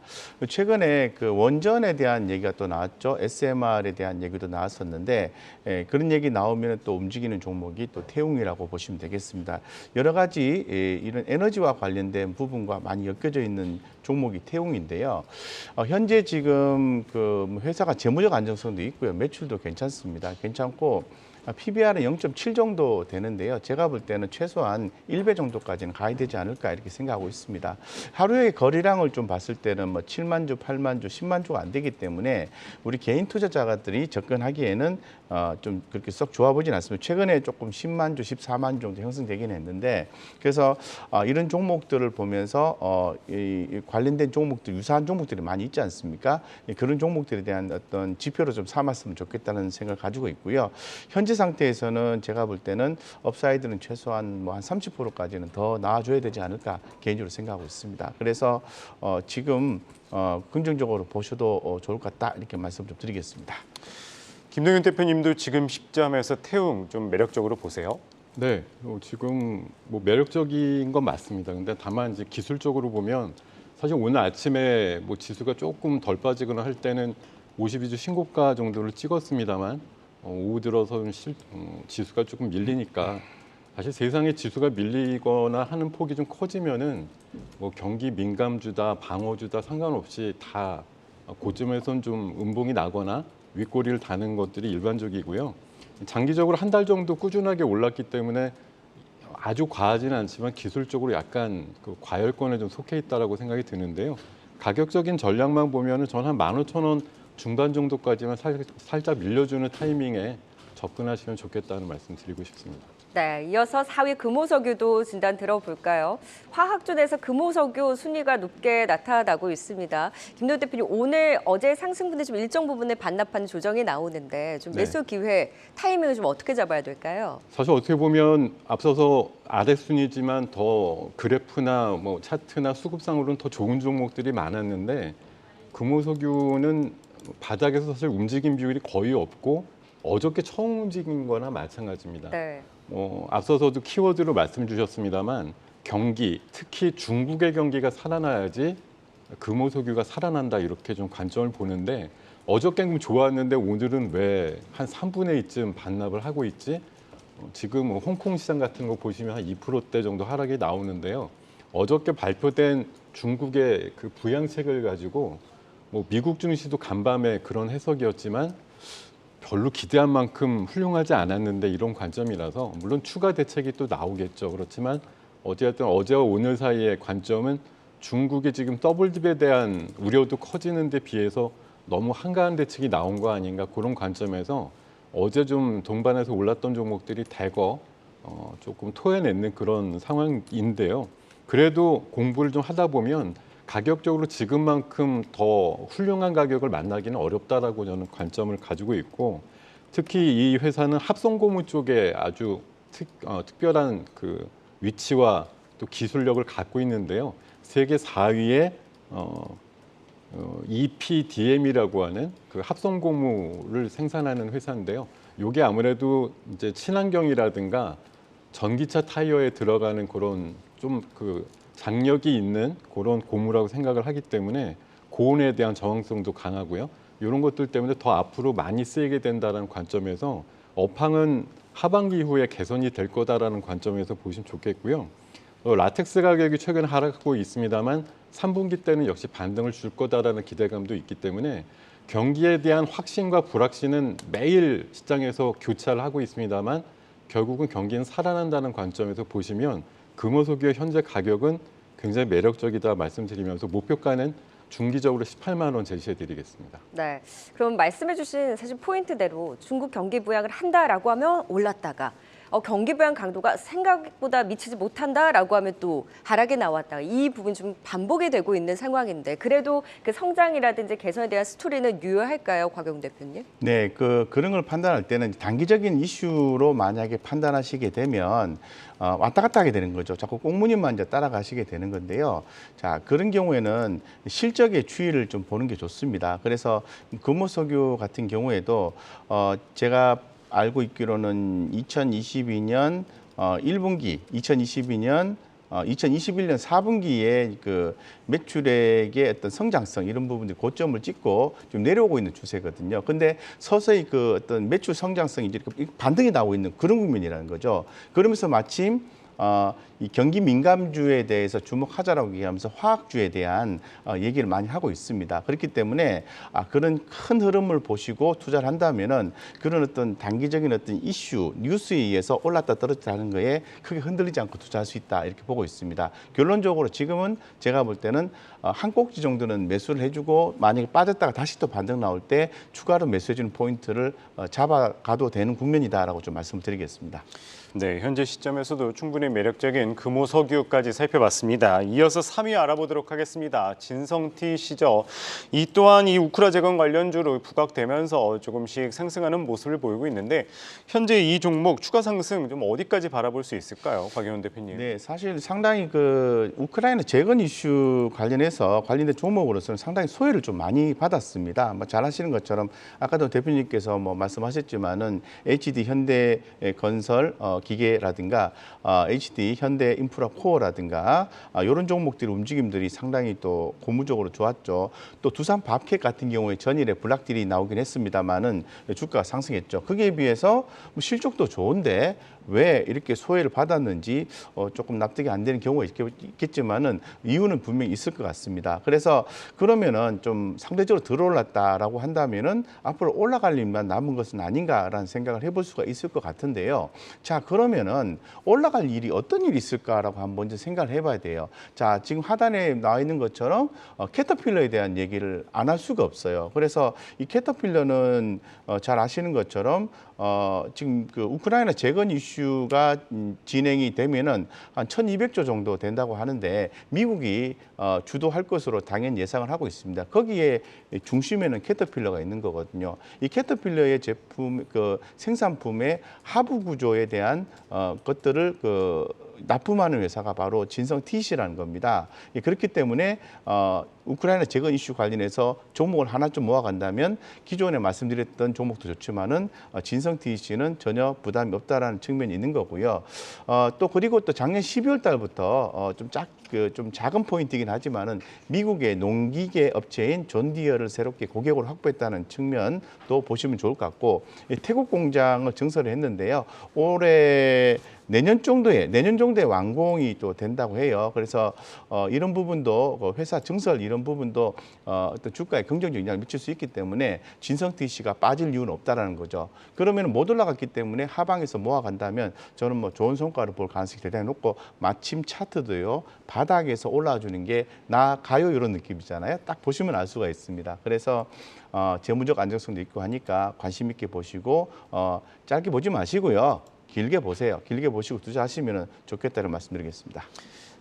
[SPEAKER 4] 최근에 그 원전에 대한 얘기가 또 나왔죠. SMR에 대한 얘기도 나왔었는데 그런 얘기 나오면 또 움직이는 종목이 또 태웅이라고 보시면 되겠습니다. 여러 가지 이런 에너지와 관련된 부분과 많이 엮여져 있는 종목이 태웅인데요. 현재 지금 그 회사가 재무적 안정성도 있고요. 매출도 괜찮습니다. 괜찮고 PBR은 0.7 정도 되는데요. 제가 볼 때는 최소한 1배 정도까지는 가야 되지 않을까 이렇게 생각하고 있습니다. 하루의 거래량을 좀 봤을 때는 뭐 7만 주, 8만 주, 10만 주가 안 되기 때문에 우리 개인 투자자들이 접근하기에는 좀 그렇게 썩 좋아 보진 않습니다. 최근에 조금 10만 주, 14만 주 정도 형성되긴 했는데 그래서 이런 종목들을 보면서 이 관련된 종목들, 유사한 종목들이 많이 있지 않습니까? 그런 종목들에 대한 어떤 지표로 좀 삼았으면 좋겠다는 생각을 가지고 있고요. 현재 상태에서는 제가 볼 때는 업사이드는 최소한 뭐 한 30%까지는 더 나아줘야 되지 않을까 개인적으로 생각하고 있습니다. 그래서 지금 긍정적으로 보셔도 좋을 것 같다 이렇게 말씀 좀 드리겠습니다.
[SPEAKER 2] 김동윤 대표님도 지금 시점에서 태웅 좀 매력적으로 보세요?
[SPEAKER 3] 네, 지금 뭐 매력적인 건 맞습니다. 근데 다만 이제 기술적으로 보면 사실 오늘 아침에 뭐 지수가 조금 덜 빠지거나 할 때는 52주 신고가 정도를 찍었습니다만 오후 들어서 지수가 조금 밀리니까 사실 세상에 지수가 밀리거나 하는 폭이 좀 커지면은 뭐 경기 민감주다, 방어주다 상관없이 다 고점에선 좀 음봉이 나거나 윗꼬리를 다는 것들이 일반적이고요. 장기적으로 한 달 정도 꾸준하게 올랐기 때문에 아주 과하지는 않지만 기술적으로 약간 그 과열권에 좀 속해 있다라고 생각이 드는데요. 가격적인 전략만 보면은 전 한 15,000원 중반 정도까지만 살짝 밀려주는 타이밍에 접근하시면 좋겠다는 말씀 드리고 싶습니다.
[SPEAKER 1] 네, 이어서 4위 금호석유도 진단 들어볼까요? 화학준에서 금호석유 순위가 높게 나타나고 있습니다. 김도현 대표님, 오늘 어제 상승분에 좀 일정 부분에 반납하는 조정이 나오는데 좀 매수 기회, 타이밍을 좀 어떻게 잡아야 될까요?
[SPEAKER 3] 사실 어떻게 보면 앞서서 아래 순위지만 더 그래프나 뭐 차트나 수급상으로는 더 좋은 종목들이 많았는데 금호석유는 바닥에서 사실 움직임 비율이 거의 없고 어저께 처음 움직인 거나 마찬가지입니다.
[SPEAKER 1] 네.
[SPEAKER 3] 앞서서도 키워드로 말씀 주셨습니다만 경기, 특히 중국의 경기가 살아나야지 금호석유가 살아난다 이렇게 좀 관점을 보는데 어저께는 좋았는데 오늘은 왜 한 3분의 2쯤 반납을 하고 있지? 지금 홍콩 시장 같은 거 보시면 한 2%대 정도 하락이 나오는데요. 어저께 발표된 중국의 그 부양책을 가지고 뭐 미국 증시도 간밤에 그런 해석이었지만 별로 기대한 만큼 훌륭하지 않았는데 이런 관점이라서 물론 추가 대책이 또 나오겠죠. 그렇지만 어쨌든 어제와 오늘 사이의 관점은 중국이 지금 더블딥에 대한 우려도 커지는 데 비해서 너무 한가한 대책이 나온 거 아닌가 그런 관점에서 어제 좀 동반해서 올랐던 종목들이 대거 조금 토해내는 그런 상황인데요. 그래도 공부를 좀 하다 보면 가격적으로 지금만큼 더 훌륭한 가격을 만나기는 어렵다라고 저는 관점을 가지고 있고 특히 이 회사는 합성고무 쪽에 아주 특별한 그 위치와 또 기술력을 갖고 있는데요. 세계 4위의 EPDM이라고 하는 그 합성고무를 생산하는 회사인데요. 이게 아무래도 이제 친환경이라든가 전기차 타이어에 들어가는 그런 좀 그 장력이 있는 그런 고무라고 생각을 하기 때문에 고온에 대한 저항성도 강하고요. 이런 것들 때문에 더 앞으로 많이 쓰이게 된다는 관점에서 업황은 하반기 이후에 개선이 될 거다라는 관점에서 보시면 좋겠고요. 라텍스 가격이 최근에 하락하고 있습니다만 3분기 때는 역시 반등을 줄 거다라는 기대감도 있기 때문에 경기에 대한 확신과 불확신은 매일 시장에서 교차를 하고 있습니다만 결국은 경기는 살아난다는 관점에서 보시면 금호석유의 현재 가격은 굉장히 매력적이다 말씀드리면서 목표가는 중기적으로 18만 원 제시해드리겠습니다.
[SPEAKER 1] 네, 그럼 말씀해주신 사실 포인트대로 중국 경기 부양을 한다라고 하면 올랐다가 경기 부양 강도가 생각보다 미치지 못한다라고 하면 또 하락이 나왔다. 이 부분 좀 반복이 되고 있는 상황인데 그래도 그 성장이라든지 개선에 대한 스토리는 유효할까요, 곽영 대표님?
[SPEAKER 4] 네, 그런 걸 판단할 때는 단기적인 이슈로 만약에 판단하시게 되면 왔다 갔다 하게 되는 거죠. 자꾸 꽁무니만 이제 따라가시게 되는 건데요. 자, 그런 경우에는 실적의 추이를 좀 보는 게 좋습니다. 그래서 금호석유 같은 경우에도 제가 알고 있기로는 2022년 1분기, 2021년 4분기에 그 매출액의 어떤 성장성 이런 부분들이 고점을 찍고 좀 내려오고 있는 추세거든요. 근데 서서히 그 어떤 매출 성장성이 이제 이렇게 반등이 나오고 있는 그런 국면이라는 거죠. 그러면서 마침 이 경기 민감주에 대해서 주목하자라고 얘기하면서 화학주에 대한 얘기를 많이 하고 있습니다. 그렇기 때문에 그런 큰 흐름을 보시고 투자를 한다면은 그런 어떤 단기적인 어떤 이슈, 뉴스에 의해서 올랐다 떨어졌다 하는 거에 크게 흔들리지 않고 투자할 수 있다 이렇게 보고 있습니다. 결론적으로 지금은 제가 볼 때는 한 꼭지 정도는 매수를 해주고 만약에 빠졌다가 다시 또 반등 나올 때 추가로 매수해주는 포인트를 잡아가도 되는 국면이다라고 좀 말씀을 드리겠습니다.
[SPEAKER 2] 네, 현재 시점에서도 충분히 매력적인 금호석유까지 살펴봤습니다. 이어서 3위 알아보도록 하겠습니다. 진성TC죠. 이 또한 이 우크라 재건 관련주로 부각되면서 조금씩 상승하는 모습을 보이고 있는데 현재 이 종목 추가 상승 좀 어디까지 바라볼 수 있을까요, 곽영훈 대표님?
[SPEAKER 4] 네, 사실 상당히 그 우크라이나 재건 이슈 관련된 종목으로서는 상당히 소외를 좀 많이 받았습니다. 잘 아시는 것처럼 아까도 대표님께서 말씀하셨지만은 HD 현대건설 기계라든가 HD 현대 인프라 코어라든가 이런 종목들의 움직임들이 상당히 또 고무적으로 좋았죠. 또 두산 밥캣 같은 경우에 전일에 블락딜이 나오긴 했습니다만은 주가가 상승했죠. 거기에 비해서 실적도 좋은데 왜 이렇게 소외를 받았는지 조금 납득이 안 되는 경우가 있겠지만은 이유는 분명히 있을 것 같습니다. 그래서 그러면은 좀 상대적으로 덜 올랐다라고 한다면은 앞으로 올라갈 일만 남은 것은 아닌가라는 생각을 해볼 수가 있을 것 같은데요. 자, 그러면은 올라갈 일이 어떤 일이 있을까라고 한번 먼저 생각을 해봐야 돼요. 자, 지금 하단에 나와 있는 것처럼 캐터필러에 대한 얘기를 안 할 수가 없어요. 그래서 이 캐터필러는 잘 아시는 것처럼 지금 그 우크라이나 재건 이슈가 진행이 되면은 한 1,200조 정도 된다고 하는데 미국이 주도할 것으로 당연히 예상을 하고 있습니다. 거기에 중심에는 캐터필러가 있는 거거든요. 이 캐터필러의 제품 그 생산품의 하부 구조에 대한 것들을 납품하는 회사가 바로 진성TC라는 겁니다. 그렇기 때문에 우크라이나 재건 이슈 관련해서 종목을 하나 좀 모아간다면 기존에 말씀드렸던 종목도 좋지만은 진성TC는 전혀 부담이 없다라는 측면이 있는 거고요. 또 그리고 또 작년 12월 달부터 좀 작은 포인트이긴 하지만은 미국의 농기계 업체인 존디어를 새롭게 고객으로 확보했다는 측면도 보시면 좋을 것 같고 태국 공장을 증설을 했는데요. 내년 정도에 완공이 또 된다고 해요. 그래서 이런 부분도 회사 증설 이런 부분도 어떤 주가에 긍정적 영향을 미칠 수 있기 때문에 진성TC가 빠질 이유는 없다라는 거죠. 그러면 못 올라갔기 때문에 하방에서 모아간다면 저는 좋은 성과를 볼 가능성이 대단히 높고 마침 차트도요 바닥에서 올라와 주는 게 나가요 이런 느낌이잖아요. 딱 보시면 알 수가 있습니다. 그래서 재무적 안정성도 있고 하니까 관심 있게 보시고 짧게 보지 마시고요. 길게 보세요. 길게 보시고 투자하시면 좋겠다는 말씀드리겠습니다.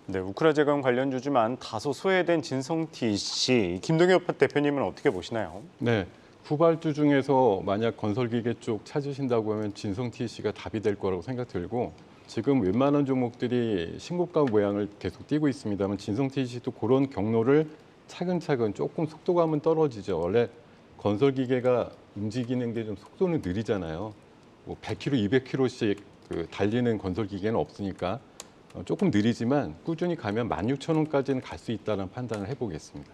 [SPEAKER 2] 네, 우크라 재건 관련주지만 다소 소외된 진성TC, 김동엽 대표님은 어떻게 보시나요?
[SPEAKER 3] 네, 후발주 중에서 만약 건설기계 쪽 찾으신다고 하면 진성TC가 답이 될 거라고 생각 들고 지금 웬만한 종목들이 신고가 모양을 계속 띄고 있습니다만 진성TC도 그런 경로를 차근차근 조금 속도감은 떨어지죠. 원래 건설기계가 움직이는 게 좀 속도는 느리잖아요. 100km, 200km씩 달리는 건설기계는 없으니까 조금 느리지만 꾸준히 가면 16,000원까지는 갈 수 있다는 판단을 해보겠습니다.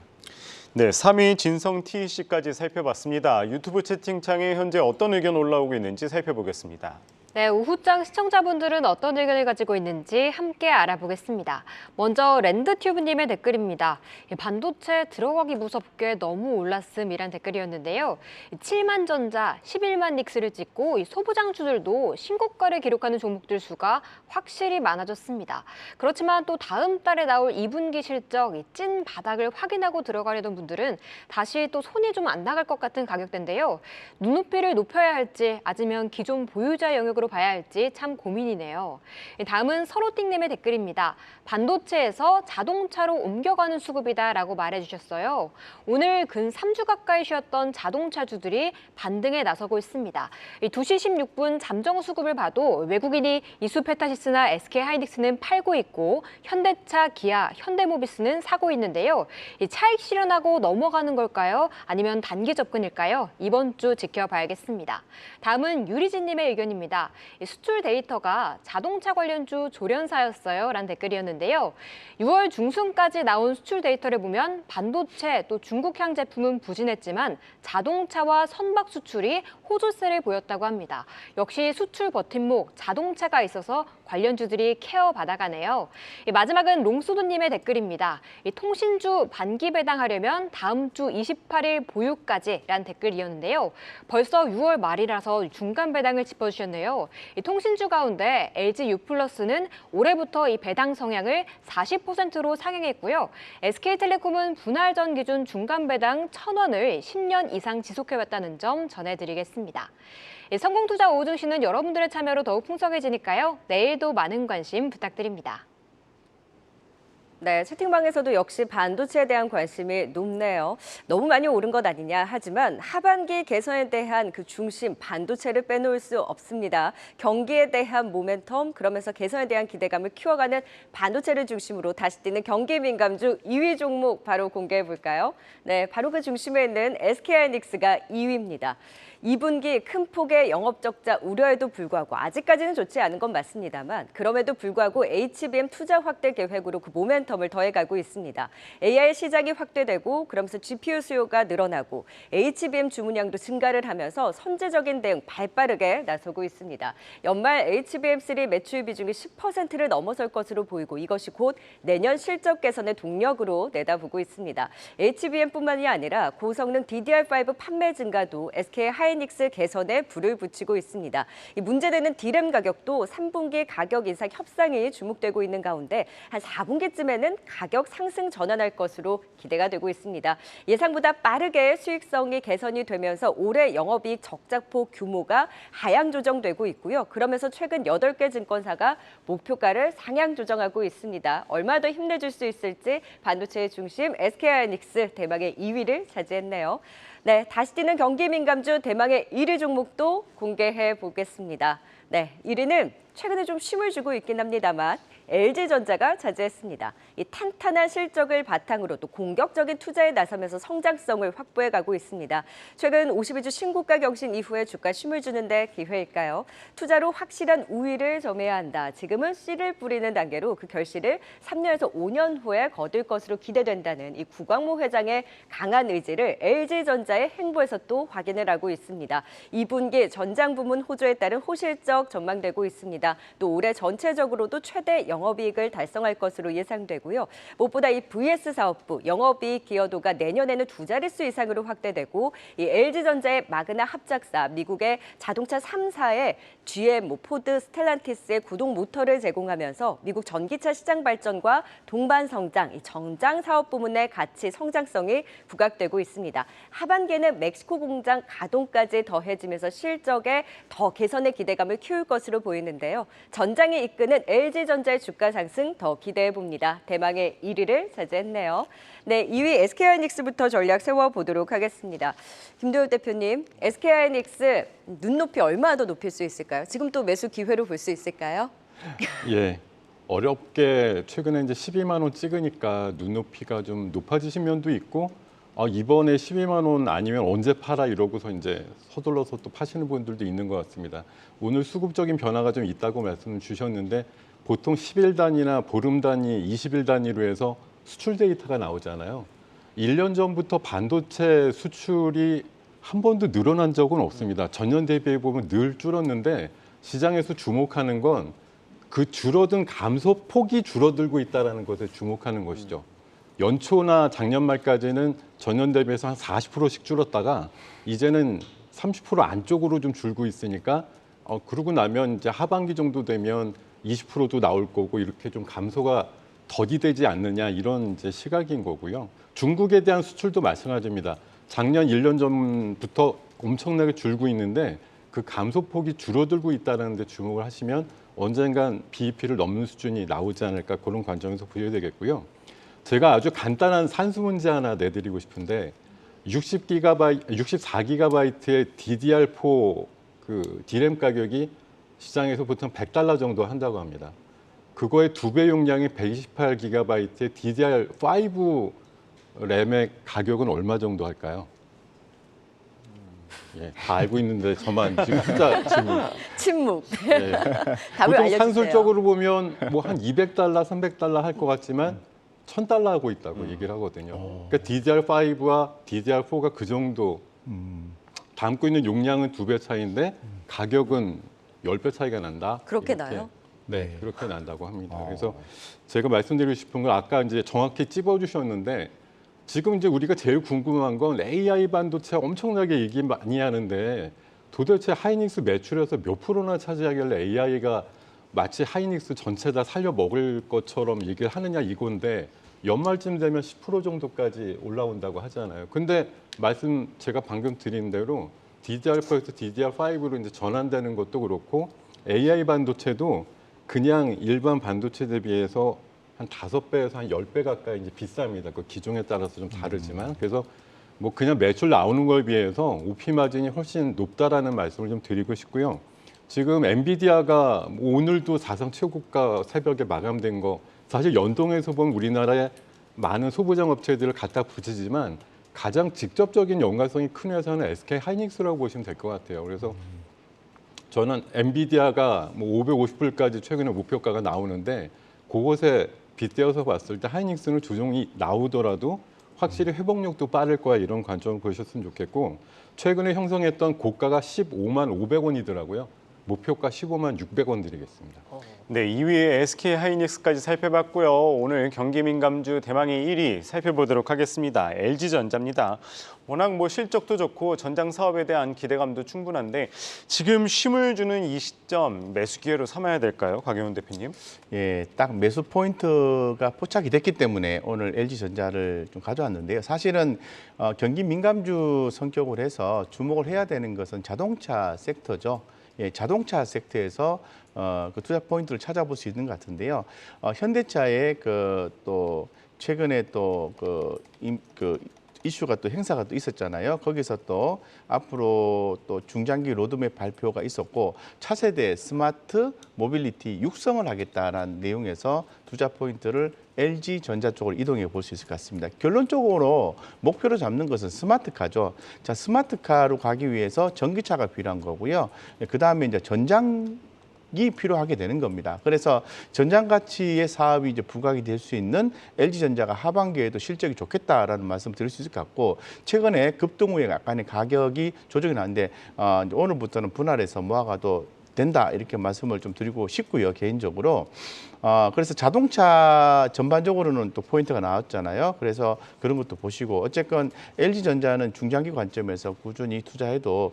[SPEAKER 2] 네, 3위 진성TC까지 살펴봤습니다. 유튜브 채팅창에 현재 어떤 의견 올라오고 있는지 살펴보겠습니다.
[SPEAKER 5] 네, 오후장 시청자분들은 어떤 의견을 가지고 있는지 함께 알아보겠습니다. 먼저 랜드튜브님의 댓글입니다. 반도체 들어가기 무섭게 너무 올랐음이란 댓글이었는데요. 7만 전자, 11만 닉스를 찍고 이 소부장주들도 신고가를 기록하는 종목들 수가 확실히 많아졌습니다. 그렇지만 또 다음 달에 나올 2분기 실적 찐 바닥을 확인하고 들어가려던 분들은 다시 또 손이 좀 안 나갈 것 같은 가격대인데요. 눈높이를 높여야 할지 아니면 기존 보유자 영역을 전략으로 봐야 할지 참 고민이네요. 다음은 서로띵님의 댓글입니다. 반도체에서 자동차로 옮겨가는 수급이다라고 말해주셨어요. 오늘 근 3주 가까이 쉬었던 자동차주들이 반등에 나서고 있습니다. 2시 16분 잠정 수급을 봐도 외국인이 이수페타시스나 SK하이닉스는 팔고 있고 현대차, 기아, 현대모비스는 사고 있는데요. 차익 실현하고 넘어가는 걸까요? 아니면 단기 접근일까요? 이번 주 지켜봐야겠습니다. 다음은 유리진님의 의견입니다. 수출 데이터가 자동차 관련주 조련사였어요 라는 댓글이었는데요. 6월 중순까지 나온 수출 데이터를 보면 반도체 또 중국향 제품은 부진했지만 자동차와 선박 수출이 호조세를 보였다고 합니다. 역시 수출 버팀목 자동차가 있어서 관련주들이 케어받아가네요. 마지막은 롱소드님의 댓글입니다. 통신주 반기 배당하려면 다음 주 28일 보유까지라는 댓글이었는데요. 벌써 6월 말이라서 중간 배당을 짚어주셨네요. 통신주 가운데 LG U+는 올해부터 이 배당 성향을 40%로 상향했고요. SK텔레콤은 분할 전 기준 중간 배당 1,000원을 10년 이상 지속해왔다는 점 전해드리겠습니다. 성공투자 오후 증시는 여러분들의 참여로 더욱 풍성해지니까요. 내일도 많은 관심 부탁드립니다.
[SPEAKER 1] 네, 채팅방에서도 역시 반도체에 대한 관심이 높네요. 너무 많이 오른 것 아니냐 하지만 하반기 개선에 대한 그 중심 반도체를 빼놓을 수 없습니다. 경기에 대한 모멘텀 그러면서 개선에 대한 기대감을 키워가는 반도체를 중심으로 다시 뛰는 경기 민감주 2위 종목 바로 공개해 볼까요? 네, 바로 그 중심에 있는 SK하이닉스가 2위입니다. 2분기 큰 폭의 영업 적자 우려에도 불구하고 아직까지는 좋지 않은 건 맞습니다만 그럼에도 불구하고 HBM 투자 확대 계획으로 그 모멘텀을 더해가고 있습니다. AI 시장이 확대되고 그러면서 GPU 수요가 늘어나고 HBM 주문량도 증가를 하면서 선제적인 대응 발빠르게 나서고 있습니다. 연말 HBM3 매출 비중이 10%를 넘어설 것으로 보이고 이것이 곧 내년 실적 개선의 동력으로 내다보고 있습니다. HBM뿐만이 아니라 고성능 DDR5 판매 증가도 SK하이닉스 개선에 불을 붙이고 있습니다. 이 문제되는 D램 가격도 3분기 가격 인상 협상이 주목되고 있는 가운데 한 4분기쯤에는 가격 상승 전환할 것으로 기대가 되고 있습니다. 예상보다 빠르게 수익성이 개선이 되면서 올해 영업이익 적자폭 규모가 하향 조정되고 있고요. 그러면서 최근 8개 증권사가 목표가를 상향 조정하고 있습니다. 얼마 더 힘내줄 수 있을지 반도체의 중심 SK하이닉스 대망의 2위를 차지했네요. 네, 다시 뛰는 경기 민감주 대망의 1위 종목도 공개해 보겠습니다. 네, 1위는 최근에 좀 쉼을 주고 있긴 합니다만 LG전자가 차지했습니다. 이 탄탄한 실적을 바탕으로 또 공격적인 투자에 나서면서 성장성을 확보해가고 있습니다. 최근 52주 신고가 경신 이후에 주가 쉼을 주는데 기회일까요? 투자로 확실한 우위를 점해야 한다. 지금은 씨를 뿌리는 단계로 그 결실을 3년에서 5년 후에 거둘 것으로 기대된다는 이 구광모 회장의 강한 의지를 LG전자의 행보에서 또 확인을 하고 있습니다. 2분기 전장 부문 호조에 따른 호실적 전망되고 있습니다. 또 올해 전체적으로도 최대 영업이익을 달성할 것으로 예상되고요. 무엇보다 이 VS 사업부 영업이익 기여도가 내년에는 2자릿수 이상으로 확대되고 이 LG전자의 마그나 합작사 미국의 자동차 3사의 GM, 포드, 스텔란티스의 구동 모터를 제공하면서 미국 전기차 시장 발전과 동반 성장, 이 정장 사업 부문의 가치 성장성이 부각되고 있습니다. 하반기에는 멕시코 공장 가동까지 더해지면서 실적에 더 개선의 기대감을 키울 것으로 보이는데요. 전장이 이끄는 LG전자의 주가 상승 더 기대해 봅니다. 대망의 1위를 차지했네요. 네, 2위 SK하이닉스부터 전략 세워보도록 하겠습니다. 김도엽 대표님, SK하이닉스 눈높이 얼마나 더 높일 수 있을까요? 지금 또 매수 기회로 볼 수 있을까요?
[SPEAKER 3] 예, 어렵게 최근에 이제 12만 원 찍으니까 눈높이가 좀 높아지신 면도 있고 이번에 12만 원 아니면 언제 팔아 이러고서 이제 서둘러서 또 파시는 분들도 있는 것 같습니다. 오늘 수급적인 변화가 좀 있다고 말씀 주셨는데 보통 10일 단위나 보름 단위, 20일 단위로 해서 수출 데이터가 나오잖아요. 1년 전부터 반도체 수출이 한 번도 늘어난 적은 없습니다. 전년 대비해 보면 늘 줄었는데 시장에서 주목하는 건 그 줄어든 감소 폭이 줄어들고 있다는 것에 주목하는 것이죠. 연초나 작년 말까지는 전년 대비해서 한 40%씩 줄었다가 이제는 30% 안쪽으로 좀 줄고 있으니까 그러고 나면 이제 하반기 정도 되면 20%도 나올 거고 이렇게 좀 감소가 더디되지 않느냐 이런 이제 시각인 거고요. 중국에 대한 수출도 마찬가지입니다. 작년 1년 전부터 엄청나게 줄고 있는데 그 감소폭이 줄어들고 있다는 데 주목을 하시면 언젠간 BEP를 넘는 수준이 나오지 않을까 그런 관점에서 보여야 되겠고요. 제가 아주 간단한 산수 문제 하나 내드리고 싶은데 64GB의 DDR4 그 D램 가격이 시장에서 보통 $100 정도 한다고 합니다. 그거의 2배 용량의 128GB의 DDR5 램의 가격은 얼마 정도 할까요? 예, 다 알고 있는데 저만 지금 숫자 지금
[SPEAKER 1] 침묵.
[SPEAKER 3] 예.
[SPEAKER 1] 답을
[SPEAKER 3] 보통
[SPEAKER 1] 알려주세요.
[SPEAKER 3] 산술적으로 보면 뭐 한 $200, $300 할 것 같지만 $1,000 하고 있다고 얘기를 하거든요. 그러니까 DDR5와 DDR4가 그 정도 담고 있는 용량은 2배 차이인데 가격은 10배 차이가 난다.
[SPEAKER 1] 그렇게
[SPEAKER 3] 이렇게.
[SPEAKER 1] 나요?
[SPEAKER 3] 네, 그렇게 난다고 합니다. 그래서 제가 말씀드리고 싶은 건 아까 이제 정확히 찝어주셨는데 지금 이제 우리가 제일 궁금한 건 AI 반도체 엄청나게 얘기 많이 하는데 도대체 하이닉스 매출에서 몇 프로나 차지하길래 AI가 마치 하이닉스 전체 다 살려 먹을 것처럼 얘기를 하느냐 이건데 연말쯤 되면 10% 정도까지 올라온다고 하잖아요. 근데 말씀 제가 방금 드린 대로 DDR4에서 DDR5로 이제 전환되는 것도 그렇고 AI 반도체도 그냥 일반 반도체 대비해서 한 5배에서 한 10배 가까이 이제 비쌉니다. 그 기종에 따라서 좀 다르지만 그래서 뭐 그냥 매출 나오는 걸 비해서 OP 마진이 훨씬 높다라는 말씀을 좀 드리고 싶고요. 지금 엔비디아가 오늘도 사상 최고가 새벽에 마감된 거 사실 연동해서 보면 우리나라의 많은 소부장 업체들을 갖다 붙이지만 가장 직접적인 연관성이 큰 회사는 SK 하이닉스라고 보시면 될 것 같아요. 그래서 저는 엔비디아가 뭐 550불까지 최근에 목표가가 나오는데 그것에 빗대어서 봤을 때 하이닉스는 조정이 나오더라도 확실히 회복력도 빠를 거야 이런 관점을 보셨으면 좋겠고 최근에 형성했던 고가가 15만 500원이더라고요. 목표가 15만 600원 드리겠습니다.
[SPEAKER 2] 네, 2위에 SK 하이닉스까지 살펴봤고요. 오늘 경기 민감주 대망의 1위 살펴보도록 하겠습니다. LG전자입니다. 워낙 뭐 실적도 좋고 전장 사업에 대한 기대감도 충분한데 지금 쉼을 주는 이 시점 매수 기회로 삼아야 될까요, 곽영훈 대표님?
[SPEAKER 4] 예, 딱 매수 포인트가 포착이 됐기 때문에 오늘 LG전자를 좀 가져왔는데요. 사실은 경기 민감주 성격으로 해서 주목을 해야 되는 것은 자동차 섹터죠. 예, 자동차 섹터에서 그 투자 포인트를 찾아볼 수 있는 것 같은데요. 현대차의 또 최근에 또 그 이슈가 또 행사가 또 있었잖아요. 거기서 또 앞으로 또 중장기 로드맵 발표가 있었고 차세대 스마트 모빌리티 육성을 하겠다라는 내용에서 투자 포인트를 LG전자 쪽으로 이동해 볼 수 있을 것 같습니다. 결론적으로 목표로 잡는 것은 스마트카죠. 자, 스마트카로 가기 위해서 전기차가 필요한 거고요. 그다음에 이제 전장이 필요하게 되는 겁니다. 그래서 전장 가치의 사업이 이제 부각이 될 수 있는 LG전자가 하반기에도 실적이 좋겠다라는 말씀 드릴 수 있을 것 같고 최근에 급등 후에 약간의 가격이 조정이 나는데 오늘부터는 분할해서 모아가도 된다 이렇게 말씀을 좀 드리고 싶고요 개인적으로. 그래서 자동차 전반적으로는 또 포인트가 나왔잖아요. 그래서 그런 것도 보시고 어쨌건 LG전자는 중장기 관점에서 꾸준히 투자해도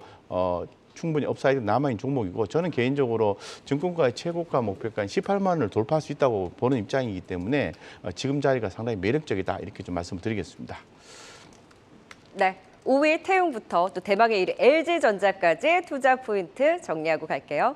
[SPEAKER 4] 충분히 업사이드 남아있는 종목이고 저는 개인적으로 증권가의 최고가 목표가 18만 원을 돌파할 수 있다고 보는 입장이기 때문에 지금 자리가 상당히 매력적이다 이렇게 좀 말씀드리겠습니다.
[SPEAKER 1] 네. 5위 태웅부터 또 대망의 1위 LG전자까지 투자 포인트 정리하고 갈게요.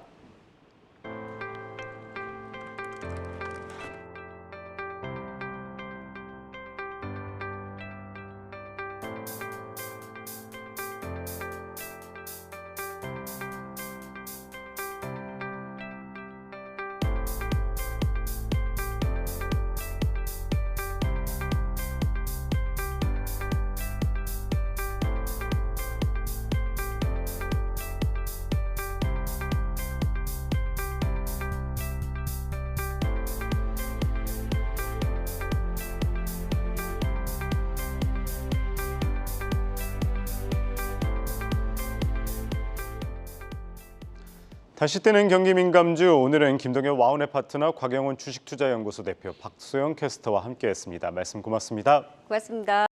[SPEAKER 2] 다시 뜨는 경기 민감주 오늘은 김동현 와운의 파트너 곽영훈 주식투자연구소 대표 박소영 캐스터와 함께했습니다. 말씀 고맙습니다.
[SPEAKER 1] 고맙습니다.